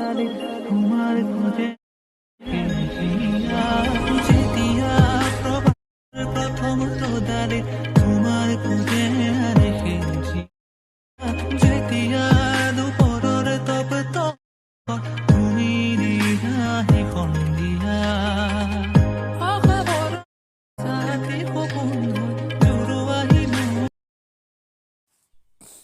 ডালে তোমাৰ খোঁজে যেতিয়া প্ৰথম তো ডালে তোমাৰ খোঁজে দেখেছি যেতিয়া দুপৰৰ তপ্ত তুমি নিদাহি সন্ধিয়া আশাবৰ সাথী সপোন জুৰুৱাহি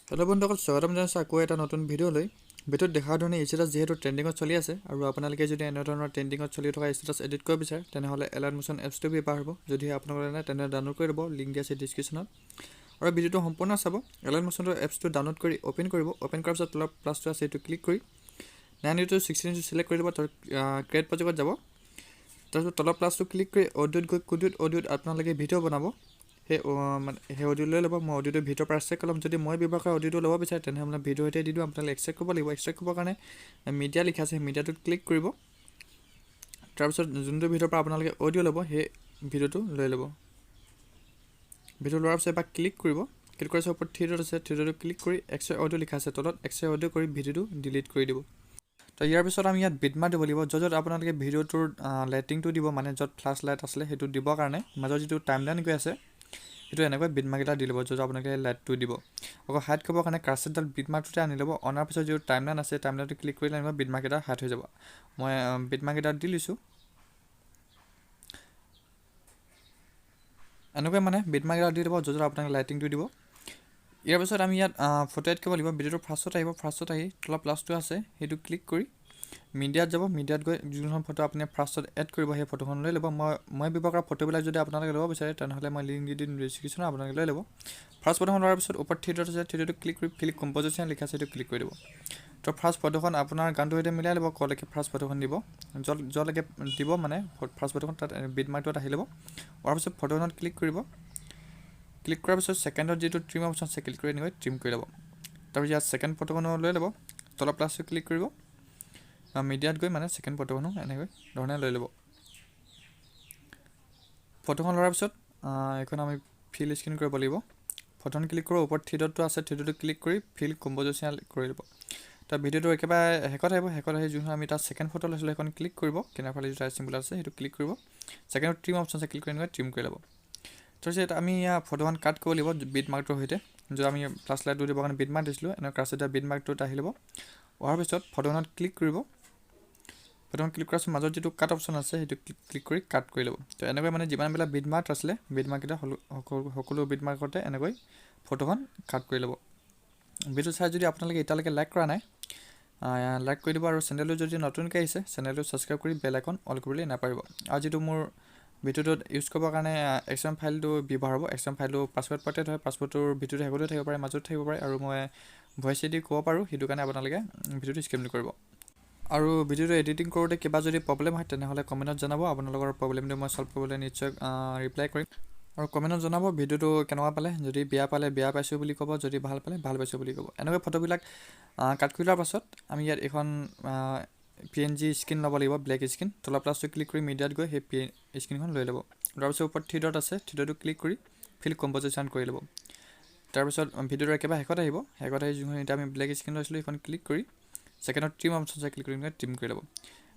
হেল্ল' বন্ধুসকল স্বাগতম জনাইছোঁ আকৌ এটা নতুন ভিডিঅ'লৈ ভিডিঅ'ত দেখাৰ ধৰণে ষ্টেটাছ যিহেতু ট্ৰেণ্ডিঙত চলি আছে আৰু আপোনালোকে যদি এনেধৰণৰ ট্ৰেণ্ডিঙত চলি থকা ষ্টেটাছ এডিট কৰিব বিচাৰে তেনেহ'লে এলাইট মোশ্যন এপছটো ব্যৱহাৰ হ'ব যদিহে আপোনালোকে নাই তেনেহ'লে ডাউনলোড কৰি ল'ব লিংক দিয়া আছে ডিছক্ৰিপশ্যনত আৰু ভিডিঅ'টো সম্পূৰ্ণ চাব এলাইট মোশ্যনৰ এপছটো ডাউনলোড কৰি অ'পেন কৰিব অ'পেন কৰাৰ পিছত তলত প্লাছটো আছে সেইটো ক্লিক কৰি 9:16 চিলেক্ট কৰি ল'ব ক্ৰিয়েট প্ৰজেক্টত যাব তাৰপিছত তলত প্লাছটো ক্লিক কৰি অডিঅ'ত গৈ অডিঅ'ত আপোনালোকে ভিডিঅ' বনাব সেই অডিঅ' লৈ ল'ব মই অডিঅ'টো ভিডিঅ'ৰ পৰা এক্সট্ৰেক্ট কৰিম যদি মই ব্যৱহাৰ কৰা অডিঅ'টো ল'ব বিচাৰে তেনেহ'লে মানে ভিডিঅ' সৈতে দি দিওঁ আপোনালোকে এক্সট্ৰেক্ট কৰিব লাগিব এক্সট্ৰেক্ট কৰিবৰ কাৰণে মিডিয়া লিখা আছে মিডিয়াটোত ক্লিক কৰিব তাৰপিছত যোনটো ভিডিঅ'ৰ পৰা আপোনালোকে অডিঅ' ল'ব সেই ভিডিঅ'টো লৈ ল'ব ভিডিঅ' লোৱাৰ পিছত এবাৰ ক্লিক কৰিব ক্লিক কৰাৰ পিছত ওপৰত থ্ৰী ডট আছে থ্ৰী ডটত ক্লিক কৰি এক্সট্ৰা অডিঅ' লিখা আছে তলত এক্সট্ৰা অডিঅ' কৰি ভিডিঅ'টো ডিলিট কৰি দিব তো ইয়াৰ পিছত আমি ইয়াত বিটমাৰ্ক দিব লাগিব য'ত আপোনালোকে ভিডিঅ'টোৰ লাইটিংটো দিব মানে য'ত ফ্লাছ লাইট আছিলে সেইটো দিবৰ কাৰণে মাজৰ যিটো টাইমলাইন গৈ আছে সেইটো এনেকৈ বিটমাৰ্ক এটা দি ল'ব য'ত আপোনালোকে লাইটটো দিব আকৌ হাইড কৰিবৰ কাৰণে কাৰ্চৰডাল বিটমাৰ্কটোতে আনি ল'ব অনাৰ পিছত যিটো টাইমলাইন আছে টাইমলাইনটো ক্লিক কৰিলে আনিব বিটমাৰ্ক এটা হাইড হৈ যাব মই বিটমাৰ্ক এটা দি লৈছোঁ এনেকৈ মানে বিটমাৰ্ক এটা দি দিব য'ত আপোনালোকে লাইটিংটো দিব ইয়াৰ পিছত আমি ইয়াত ফটো এড কৰিব লাগিব ভিডিঅ'টোৰ ফাৰ্ষ্টত আহিব ফাৰ্ষ্টত আহি তলত প্লাছটো আছে সেইটো ক্লিক কৰি মিডিয়াত যাব মিডিয়াত গৈ যোনখন ফটো আপুনি ফাৰ্ষ্টত এড কৰিব সেই ফটোখন লৈ ল'ব মই ব্যৱহাৰ কৰা ফটোবিলাক যদি আপোনালোকে ল'ব বিচাৰে তেনেহ'লে মই লিংক দি দিম ডিছক্ৰিপশ্যনত আপোনালোকে লৈ ল'ব ফাৰ্ষ্ট ফটোখন লোৱাৰ পিছত ওপৰত থ্ৰী ডট আছে থ্ৰী ডটটো ক্লিক কৰি ফিল কম্প'জিশ্যন লিখা আছে সেইটো ক্লিক কৰি দিব তো ফাৰ্ষ্ট ফটোখন আপোনাৰ গানটোৰ সৈতে মিলাই ল'ব ক'লৈকে ফাৰ্ষ্ট ফটোখন দিব য'লৈকে দিব মানে ফাৰ্ষ্ট ফটোখন তাত বিটমাৰ্কটোত আহি ল'ব হোৱাৰ পিছত ফটোখনত ক্লিক কৰিব ক্লিক কৰাৰ পিছত ছেকেণ্ডত যিটো ট্ৰিম অপশ্যন আছে ক্লিক কৰি এনেকৈ ট্ৰিম কৰি ল'ব তাৰপিছত ইয়াত ছেকেণ্ড ফটোখনো লৈ ল'ব তলৰ প্লাছটো ক্লিক কৰিব মিডিয়াত গৈ মানে ছেকেণ্ড ফটোখনো এনেকৈ ধৰণে লৈ ল'ব ফটোখন লোৱাৰ পিছত এখন আমি ফিল স্ক্ৰীন কৰিব লাগিব ফটোখন ক্লিক কৰোঁ ওপৰত থ্ৰী ডটটো আছে থ্ৰী ডটটো ক্লিক কৰি ফিল কম্প'জিশ্যন কৰি ল'ব তাৰ ভিডিঅ'টো একেবাৰে শেষত আহি যোনখন আমি তাত ছেকেণ্ড ফটো লৈছিলোঁ সেইখন ক্লিক কৰিব কিনাৰ ফালে যিটো চিম্বল আছে সেইটো ক্লিক কৰিব ছেকেণ্ডত ট্ৰিম অপশ্যন আছে ক্লিক কৰি এনেকৈ ট্ৰিম কৰি ল'ব তাৰপিছত আমি ইয়াৰ ফটোখন কাট কৰিব লাগিব বিটমাৰ্কটোৰ সৈতে য'ত আমি প্লাছ লাইটটো দিবৰ কাৰণে বিটমাৰ্ক দিছিলোঁ এনেকৈ কাৰ্চৰডাল বিটমাৰ্কটোত আহি ল'ব অহাৰ পিছত ফটোখনত ক্লিক কৰিব ফটোখন ক্লিক কৰাৰ পিছত মাজত যিটো কাট অপশ্যন আছে সেইটো ক্লিক কৰি কাট কৰি ল'ব তো এনেকৈ মানে যিমানবিলাক বিটমাৰ্ক আছিলে বিটমাৰ্ককেইটা সকলো বিটমাৰ্কতে এনেকৈ ফটোখন কাট কৰি ল'ব ভিডিঅ' চাই যদি আপোনালোকে এতিয়ালৈকে লাইক কৰা নাই লাইক কৰি দিব আৰু চেনেলটো যদি নতুনকৈ আহিছে চেনেলটো ছাবস্ক্ৰাইব কৰি বেল আইকন অল কৰিবলৈ নাপাহৰিব আৰু যিটো মোৰ ভিডিঅ'টোত ইউজ কৰিবৰ কাৰণে এক্সএম ফাইলটো ব্যৱহাৰ হ'ব এক্সএম ফাইলটো পাছৱৰ্ড পাৰ্টেড হয় পাছৱৰ্ডটোৰ ভিডিঅ'টো শেষতো থাকিব পাৰে মাজত থাকিব পাৰে আৰু মই ভইচ দি ক'ব পাৰোঁ সেইটো কাৰণে আপোনালোকে ভিডিঅ'টো স্কিপ নকৰিব আৰু ভিডিঅ'টো এডিটিং কৰোঁতে কিবা যদি প্ৰব্লেম হয় তেনেহ'লে কমেণ্টত জনাব আপোনালোকৰ প্ৰব্লেমটো মই ছল্ভ কৰিবলৈ নিশ্চয় ৰিপ্লাই কৰিম আৰু কমেণ্টত জনাব ভিডিঅ'টো কেনেকুৱা পালে যদি বেয়া পালে বেয়া পাইছোঁ বুলি ক'ব যদি ভাল পালে ভাল পাইছোঁ বুলি ক'ব এনেকৈ ফটোবিলাক কাট কৰি লোৱাৰ পাছত আমি ইয়াত এখন PNG স্ক্ৰীন ল'ব লাগিব ব্লেক স্ক্ৰীন তলৰ প্লাছটো ক্লিক কৰি মিডিয়াত গৈ সেই স্ক্ৰীনখন লৈ ল'ব তাৰপিছত ওপৰত থ্ৰী ডট আছে থ্ৰী ডটটো ক্লিক কৰি ফিল কম্প'জিশ্যন কৰি ল'ব তাৰপিছত ভিডিঅ'টো একেবাৰে শেষত আহি যোনখন এতিয়া আমি ব্লেক স্ক্ৰীন লৈছিলোঁ সেইখন ক্লিক কৰি ছেকেণ্ডত ট্ৰিম অপশ্যন আছে ক্লিক কৰি ট্ৰিম কৰি ল'ব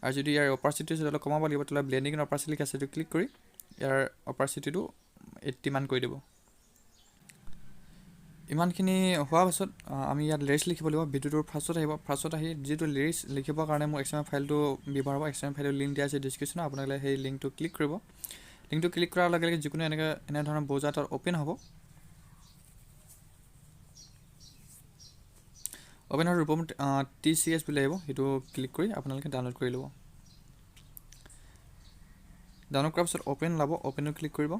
আৰু যদি ইয়াৰ অপাৰচিটি আছে অলপ কমাব লাগিব তলত ব্লেণ্ডিং অপাৰচিটি আছে সেইটো ক্লিক কৰি ইয়াৰ অপাৰচিটিটো 80 মান কৰি দিব ইমানখিনি হোৱাৰ পাছত আমি ইয়াত লিৰিক্স লিখিব লাগিব ভিডিঅ'টোৰ ফাৰ্ষ্টত আহি যিটো লিৰিক্স লিখিবৰ কাৰণে মোৰ এক্সএমএল ফাইলটো ব্যৱহাৰ হ'ব এক্সএমএল ফাইলৰ লিংক দিয়া আছে ডিছক্ৰিপশ্যনত আপোনালোকে সেই লিংকটো ক্লিক কৰিব লিংকটো ক্লিক কৰাৰ লগে লগে যিকোনো এনেধৰণৰ ব্ৰাউজাৰ তাত অ'পেন হ'ব অ'পেন হোৱাৰ ৰূপত TCS বুলি আহিব সেইটো ক্লিক কৰি আপোনালোকে ডাউনলোড কৰি ল'ব ডাউনলোড কৰাৰ পিছত অ'পেন ওলাব অ'পেনত ক্লিক কৰিব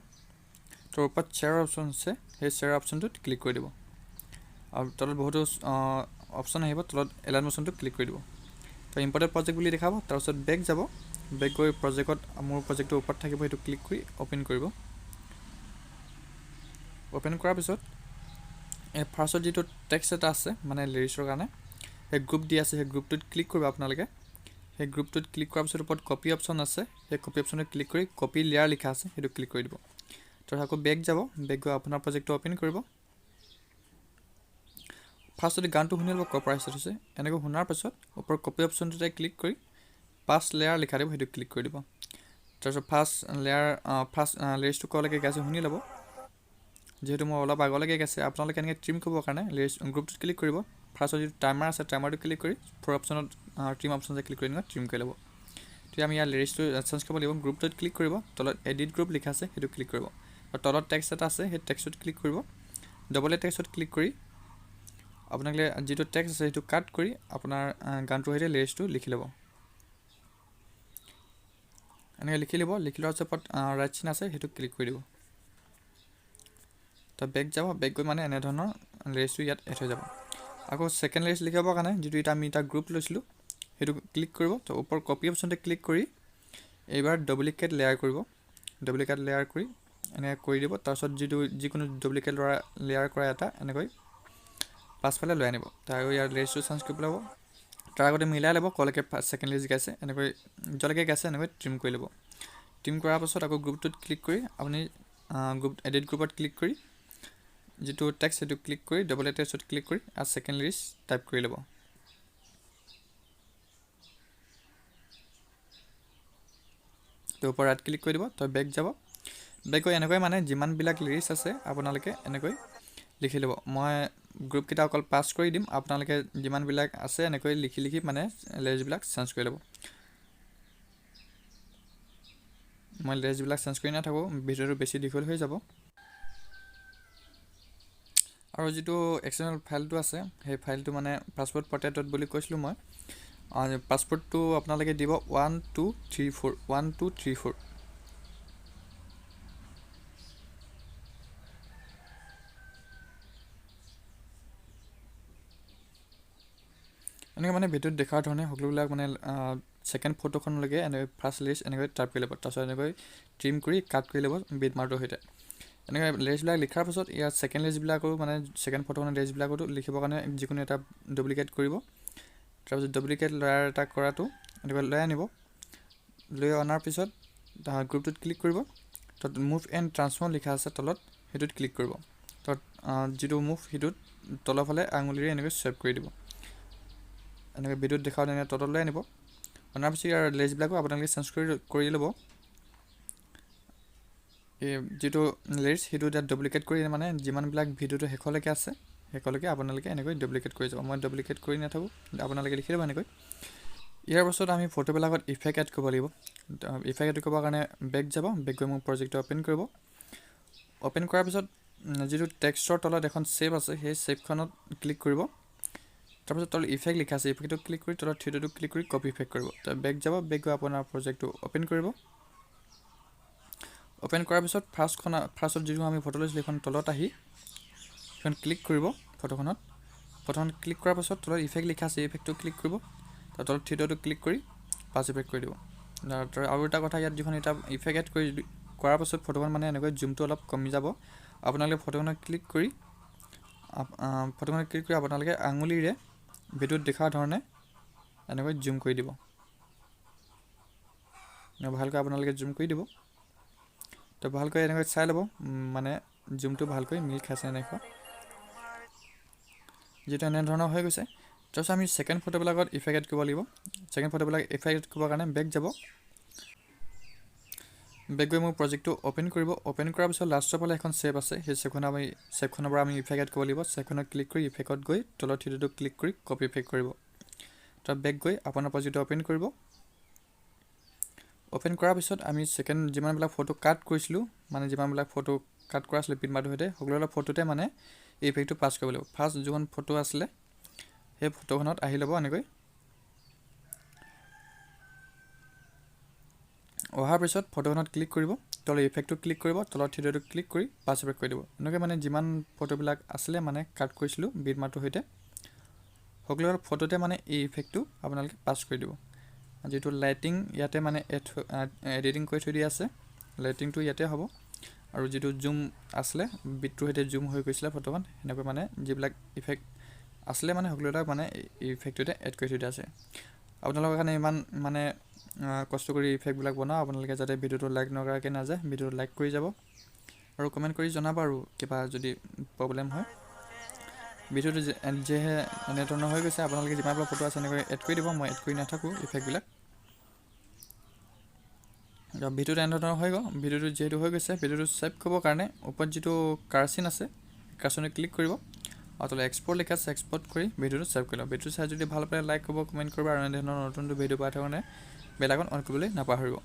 তাৰ ওপৰত শ্বেয়াৰ অপশ্যন আছে সেই শ্বেয়াৰ অপশ্যনটোত ক্লিক কৰি দিব আৰু তলত বহুতো অপশ্যন আহিব তলত এলাইট মোশ্যনটো ক্লিক কৰি দিব তো ইম্পৰ্টেণ্ট প্ৰজেক্ট বুলি দেখাব তাৰপিছত বেক যাব বেক গৈ প্ৰজেক্টত মোৰ প্ৰজেক্টটোৰ ওপৰত থাকিব সেইটো ক্লিক কৰি অ'পেন কৰিব অ'পেন কৰাৰ পিছত এই ফাৰ্ষ্টত যিটো টেক্সট এটা আছে মানে লিৰিক্সৰ কাৰণে সেই গ্ৰুপ দি আছে সেই গ্ৰুপটোত ক্লিক কৰিব আপোনালোকে সেই গ্ৰুপটোত ক্লিক কৰাৰ পিছত ওপৰত কপি অপশ্যন আছে সেই কপি অপশ্যনত ক্লিক কৰি কপি লেয়াৰ লিখা আছে সেইটো ক্লিক কৰি দিব তাৰপিছত আকৌ বেক যাব বেক গৈ আপোনাৰ প্ৰজেক্টটো অ'পেন কৰিব ফাৰ্ষ্ট যদি গানটো শুনি ল'ব কপাৰাইছত হৈছে এনেকৈ শুনাৰ পাছত ওপৰ কপি অপশ্যনটোতে ক্লিক কৰি ফাৰ্ষ্ট লেয়াৰ লিখা দিব সেইটো ক্লিক কৰি দিব তাৰপিছত ফাৰ্ষ্ট লিৰিক্সটো ক'লৈকে গাইছে শুনি ল'ব যেহেতু মই অলপ আগলৈকে গাইছে আপোনালোকে এনেকৈ ট্ৰিম কৰিবৰ কাৰণে লিৰিক্স গ্ৰুপটোত ক্লিক কৰিব ফাৰ্ষ্টত যিটো টাইমাৰ আছে টাইমাৰটো ক্লিক কৰি ফ'ৰ অপশ্যনত ট্ৰিম অপশ্যনতে ক্লিক কৰি ট্ৰিম কৰি ল'ব তেতিয়া আমি ইয়াৰ লিৰিক্সটো চেঞ্জ কৰিব লাগিব গ্ৰুপটোত ক্লিক কৰিব তলত এডিট গ্ৰুপ লিখা আছে সেইটো ক্লিক কৰিব আৰু তলত টেক্সট এটা আছে সেই টেক্সটোত ক্লিক কৰিব ডবল টেক্সটোত ক্লিক কৰি আপোনালোকে যিটো টেক্সট আছে সেইটো কাট কৰি আপোনাৰ গানটোৰ সৈতে লিৰিক্সটো লিখি ল'ব এনেকৈ লিখি লোৱাৰ পিছত ৰাইট চিন আছে সেইটো ক্লিক কৰি দিব তো বেক যাব বেক গৈ মানে এনেধৰণৰ লিৰিক্সটো ইয়াত এড হৈ যাব আকৌ ছেকেণ্ড লিৰিক্স লিখিবৰ কাৰণে যিটো আমি এটা গ্ৰুপ লৈছিলোঁ সেইটো ক্লিক কৰিব তো ওপৰ কপি অপশ্যনতে ক্লিক কৰি এইবাৰ ডুপ্লিকেট লেয়াৰ কৰিব ডুপ্লিকেট লেয়াৰ কৰি এনেকৈ কৰি দিব তাৰপিছত যিকোনো ডুপ্লিকেট লেয়াৰ কৰা এটা এনেকৈ পাছফালে লৈ আনিব তাৰ ইয়াৰ লিৰিক্সটো চেঞ্জ কৰি পেলাব তাৰ আগতে মিলাই ল'ব ক'লৈকে ছেকেণ্ড লিৰিক্স গাইছে এনেকৈ য'লৈকে গাইছে এনেকৈ ট্ৰিম কৰি ল'ব ট্ৰিম কৰাৰ পাছত আকৌ গ্ৰুপটোত ক্লিক কৰি আপুনি এডিট গ্ৰুপত ক্লিক কৰি যিটো টেক্সট সেইটো ক্লিক কৰি ডবল টেক্সটত ক্লিক কৰি আৰু ছেকেণ্ড লিৰিক্স টাইপ কৰি ল'ব তো ওপৰ ৰাইট ক্লিক কৰি দিব তো বেক যাব বেক গৈ এনেকৈ মানে যিমানবিলাক লিৰিক্স আছে আপোনালোকে এনেকৈ লিখি ল'ব মই গ্ৰুপকেইটা অকল পাছ কৰি দিম আপোনালোকে যিমানবিলাক আছে এনেকৈ লিখি মানে লিৰিক্সবিলাক চেঞ্জ কৰি ল'ব মই লিৰিক্সবিলাক চেঞ্জ কৰি নাথাকোঁ ভিডিঅ'টো বেছি দীঘল হৈ যাব আৰু যিটো এক্সটাৰ্নেল ফাইলটো আছে সেই ফাইলটো মানে পাছপোৰ্ট পটেটত বুলি কৈছিলোঁ মই পাছপোৰ্টটো আপোনালোকে দিব 1234 এনেকৈ মানে ভিডিঅ'ত দেখাৰ ধৰণে সকলোবিলাক মানে ছেকেণ্ড ফটোখনলৈকে এনেকৈ ফাৰ্ষ্ট লিৰিক্স এনেকৈ টাইপ কৰি ল'ব তাৰপিছত এনেকৈ ট্ৰিম কৰি কাট কৰি ল'ব বিট মাৰ্কটোৰ সৈতে এনেকৈ লিৰিক্সবিলাক লিখাৰ পাছত ইয়াত ছেকেণ্ড লিৰিক্সবিলাকো মানে ছেকেণ্ড ফটোখনৰ লিৰিক্সবিলাকতো লিখিবৰ কাৰণে যিকোনো এটা ডুপ্লিকেট কৰিব তাৰপিছত ডুপ্লিকেট লেয়াৰ এটা কৰাটো এনেকৈ লৈ আনিব লৈ অনাৰ পিছত গ্ৰুপটোত ক্লিক কৰিব তাত মুভ এণ্ড ট্ৰান্সফৰ্ম লিখা আছে তলত সেইটোত ক্লিক কৰিব তাত যিটো মুভ সেইটোত তলৰ ফালে আঙুলিৰে এনেকৈ চেভ কৰি দিব এনেকৈ ভিডিঅ'ত দেখাওঁ এনেকৈ তলত লৈ আনিব অনাৰ পিছত ইয়াৰ লিৰিক্সবিলাকো আপোনালোকে চেঞ্জ কৰি ল'ব এই যিটো লিৰিক্স সেইটো এতিয়া ডুপ্লিকেট কৰি মানে যিমানবিলাক ভিডিঅ'টো শেষলৈকে আছে শেষলৈকে আপোনালোকে এনেকৈ ডুপ্লিকেট কৰি যাব মই ডুপ্লিকেট কৰি নাথাকোঁ আপোনালোকে লিখি ল'ব এনেকৈ ইয়াৰ পাছত আমি ফটোবিলাকত ইফেক্ট এড কৰিব লাগিব ইফেক্ট এড কৰিবৰ কাৰণে বেক যাব বেক গৈ মোৰ প্ৰজেক্টটো অ'পেন কৰিব অ'পেন কৰাৰ পিছত যিটো টেক্সটৰ তলত এখন ছেভ আছে সেই ছেভখনত ক্লিক কৰিব তাৰপিছত তলত ইফেক্ট লিখা আছে ইফেক্টটো ক্লিক কৰি তলত থ্ৰীডটো ক্লিক কৰি কপি ইফেক্ট কৰিব তাৰ বেক যাব বেক গৈ আপোনাৰ প্ৰজেক্টটো অ'পেন কৰিব অ'পেন কৰাৰ পিছত ফাৰ্ষ্টত যিটো আমি ফটো লৈছিলোঁ সেইখন তলত আহি সেইখন ক্লিক কৰিব ফটোখনত ক্লিক কৰাৰ পাছত তলত ইফেক্ট লিখা আছে ইফেক্টটো ক্লিক কৰিব তাৰ তলত থ্ৰীডটো ক্লিক কৰি পাছ ইফেক্ট কৰি দিব আৰু এটা কথা ইয়াত যিখন এটা ইফেক্ট এড কৰাৰ পাছত ফটোখন মানে এনেকৈ জুমটো অলপ কমি যাব আপোনালোকে ফটোখনত ক্লিক কৰি আপোনালোকে আঙুলিৰে ভিডিঅ'ত দেখুওৱা ধৰণে এনেকৈ জুম কৰি দিব ভালকৈ আপোনালোকে জুম কৰি দিব তো ভালকৈ এনেকৈ চাই ল'ব মানে জুমটো ভালকৈ মিল খাইছে এনেকুৱা যিটো এনেধৰণৰ হৈ গৈছে তাৰপিছত আমি ছেকেণ্ড ফটোবিলাকত ইফেক্ট এড কৰিব লাগিব ছেকেণ্ড ফটোবিলাক ইফেক্ট এড কৰিবৰ কাৰণে বেক যাব বেক গৈ মোৰ প্ৰজেক্টটো অ'পেন কৰিব অ'পেন কৰাৰ পিছত লাষ্টৰ ফালে এখন ছেভ আছে সেই ছেভখনৰ পৰা আমি ইফেক্ট এড কৰিব লাগিব ছেভখনত ক্লিক কৰি ইফেক্টত গৈ তলত থ্ৰীডটো ক্লিক কৰি কপি ইফেক্ট কৰিব তাৰ বেক গৈ আপোনাৰ প্ৰজেক্টটো অ'পেন কৰিব অ'পেন কৰাৰ পিছত আমি ছেকেণ্ড যিমানবিলাক ফটো কাট কৰিছিলোঁ মানে যিমানবিলাক ফটো কাট কৰা আছিলে পিন মাৰ্কটোৰ সৈতে সকলোবিলাক ফটোতে মানে এই ইফেক্টটো পাছ কৰিব লাগিব ফাৰ্ষ্ট যিখন ফটো আছিলে সেই ফটোখনত আহি ল'ব এনেকৈ অহাৰ পিছত ফটোখনত ক্লিক কৰিব তলত ইফেক্টটো ক্লিক কৰিব তলত থ্ৰীডটো ক্লিক কৰি পাছ ইফেক্ট কৰি দিব এনেকৈ মানে যিমান ফটোবিলাক আছিলে মানে কাট কৰিছিলোঁ বিট মাৰ্কটোৰ সৈতে সকলো ফটোতে মানে এই ইফেক্টটো আপোনালোকে পাছ কৰি দিব যিটো লাইটিং ইয়াতে মানে এডিটিং কৰি থৈ দিয়া আছে লাইটিংটো ইয়াতে হ'ব আৰু যিটো জুম আছিলে বিটটোৰ সৈতে জুম হৈ গৈছিলে ফটোখন সেনেকৈ মানে যিবিলাক ইফেক্ট আছিলে মানে সকলোবিলাক মানে এই ইফেক্টটোতে এড কৰি থৈ দিয়া আছে আপোনালোকৰ কাৰণে ইমান মানে কষ্ট কৰি ইফেক্টবিলাক বনাওঁ আপোনালোকে যাতে ভিডিঅ'টো লাইক নকৰাকৈ নাযায় ভিডিঅ'টো লাইক কৰি যাব আৰু কমেণ্ট কৰি জনাব আৰু কিবা যদি প্ৰব্লেম হয় ভিডিঅ'টো যিহে এনেধৰণৰ হৈ গৈছে আপোনালোকে যিমান পৰা ফটো আছে এনেকৈ এড কৰি দিব মই এড কৰি নাথাকোঁ ইফেক্টবিলাক ভিডিঅ'টো এনেধৰণৰ হৈ গ'ল ভিডিঅ'টো যিহেতু হৈ গৈছে ভিডিঅ'টো ছেভ কৰিবৰ কাৰণে ওপৰত যিটো কাৰ্চিন আছে কাৰ্চিনত ক্লিক কৰিব আৰু তলে এক্সপৰ্ট লিখা আছে এক্সপৰ্ট কৰি ভিডিঅ'টো ছেভ কৰি লওক ভিডিঅ'টো চাই যদি ভাল পায় লাইক কৰিব কমেণ্ট কৰিব আৰু এনেধৰণৰ নতুন ভিডিঅ' পাই থকা কাৰণে বেল আইকন অন কৰিবলৈ নাপাহৰিব